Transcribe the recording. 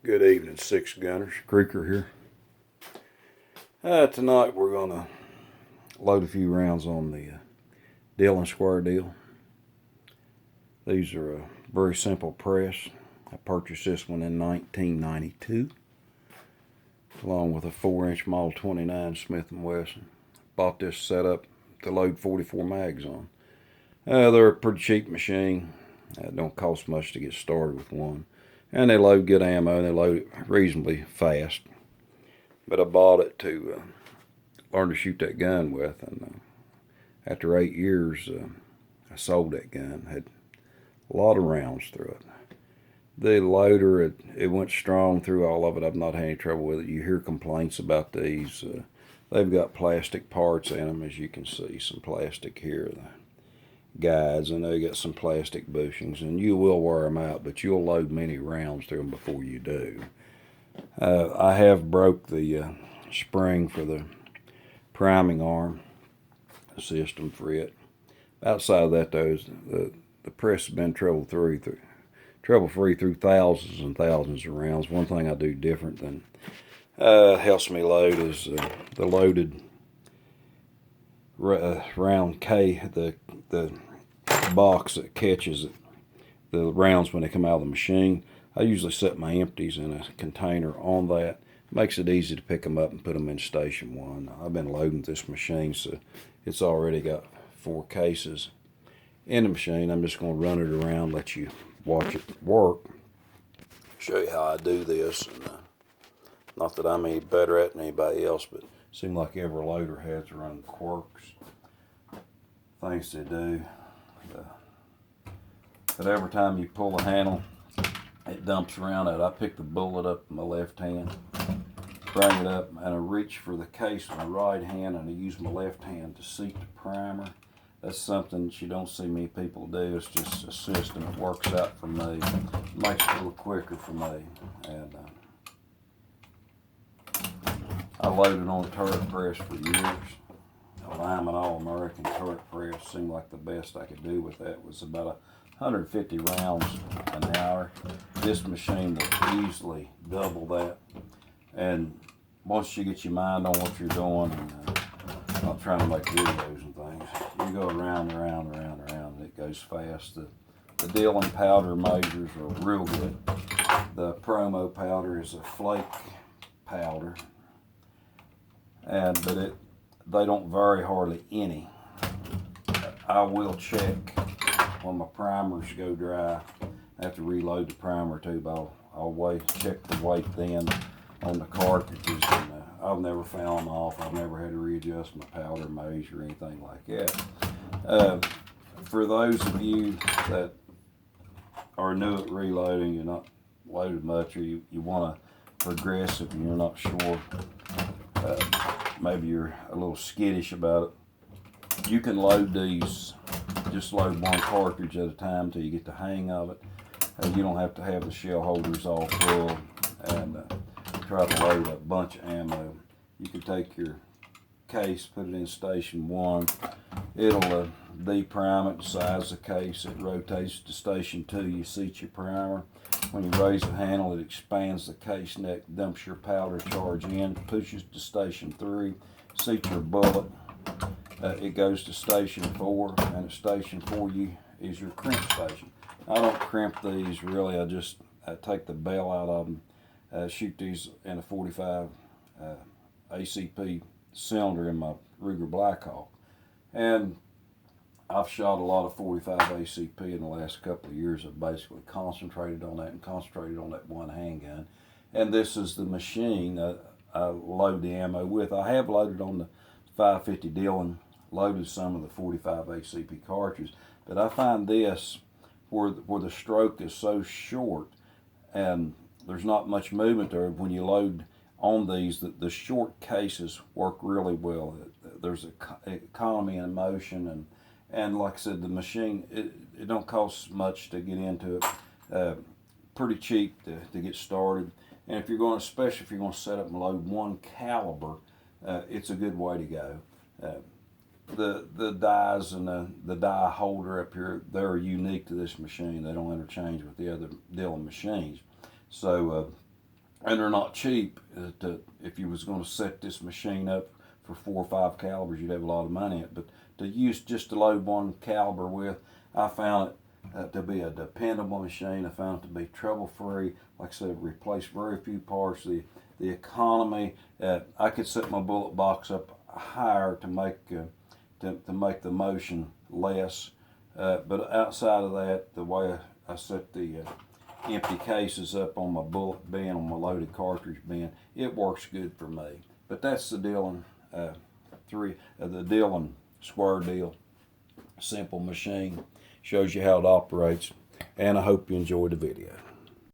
Good evening, Six Gunners. Creeker here. Tonight we're going to load a few rounds on the Dillon square deal. These are a very simple press. I purchased this one in 1992 along with a 4-inch Model 29 Smith & Wesson. Bought this set up to load 44 mags on. They're a pretty cheap machine. Don't cost much to get started with one. And they load good ammo, and they load it reasonably fast. But I bought it to learn to shoot that gun with, and after 8 years, I sold that gun. Had a lot of rounds through it. The loader, it went strong through all of it. I've not had any trouble with it. You hear complaints about these. They've got plastic parts in them, as you can see. Some plastic here. Guides, and they got some plastic bushings, and you will wear them out, but you'll load many rounds through them before you do. I have broke the spring for the priming arm system for it. Outside of that, though, the press has been trouble-free through thousands and thousands of rounds. One thing I do different than helps me load is the loaded round K, the box that catches the rounds when they come out of the machine. I usually set my empties in a container on that. Makes it easy to pick them up and put them in station one. I've been loading this machine, so it's already got 4 cases in the machine. I'm just going to run it around, let you watch it work, show you how I do this. And, not that I'm any better at than anybody else, but it seems like every loader has their own quirks, things they do. But every time you pull the handle, it dumps around it. I pick the bullet up with my left hand, bring it up, and I reach for the case with my right hand, and I use my left hand to seat the primer. That's something that you don't see many people do. It's just a system that works out for me. It makes it a little quicker for me. And I loaded on a turret press for years. A Lyman All-American turret press seemed like the best I could do with that. Was about 150 rounds an hour. This machine will easily double that. And once you get your mind on what you're doing, and not trying to make videos and things, you go around, and it goes fast. The Dillon powder measures are real good. The promo powder is a flake powder, but they don't vary hardly any. I will check when my primers go dry. I have to reload the primer too, but I'll check the weight then on the cartridges. And I've never found them off. I've never had to readjust my powder measure or anything like that. For those of you that are new at reloading, you're not loaded much, or you want to progress if you're not sure, maybe you're a little skittish about it, you can load these, just load one cartridge at a time until you get the hang of it. You don't have to have the shell holders all full and try to load a bunch of ammo. You can take your case, put it in station one. It'll deprime it, the size of the case. It rotates to station 2. You seat your primer. When you raise the handle, it expands the case neck, dumps your powder charge in, pushes to station 3, seat your bullet. It goes to station 4, and at station 4 is your crimp station. I don't crimp these really. I take the bell out of them, shoot these in a 45 ACP cylinder in my Ruger Blackhawk. And I've shot a lot of 45 ACP in the last couple of years. I've basically concentrated on that and concentrated on that one handgun. And this is the machine that I load the ammo with. I have loaded on the 550 Dillon, loaded some of the 45 ACP cartridges, but I find this, where the stroke is so short and there's not much movement there, when you load on these, the short cases work really well. There's economy in motion, and like I said, the machine, it don't cost much to get into it. Pretty cheap to get started. And if you're going, especially if you're going to set up and load one caliber, it's a good way to go. The dies and the die holder up here, they're unique to this machine. They don't interchange with the other Dillon machines. So and they're not cheap. If you was going to set this machine up for 4 or 5 calibers, you'd have a lot of money in it. But to use just to load one caliber with, I found it to be a dependable machine. I found it to be trouble-free. Like I said, replaced very few parts. The economy. I could set my bullet box up higher to make the motion less. But outside of that, the way I set the empty cases up on my bullet bin, on my loaded cartridge bin, it works good for me. But that's the Dillon the Dillon square deal. Simple machine. Shows you how it operates. And I hope you enjoyed the video.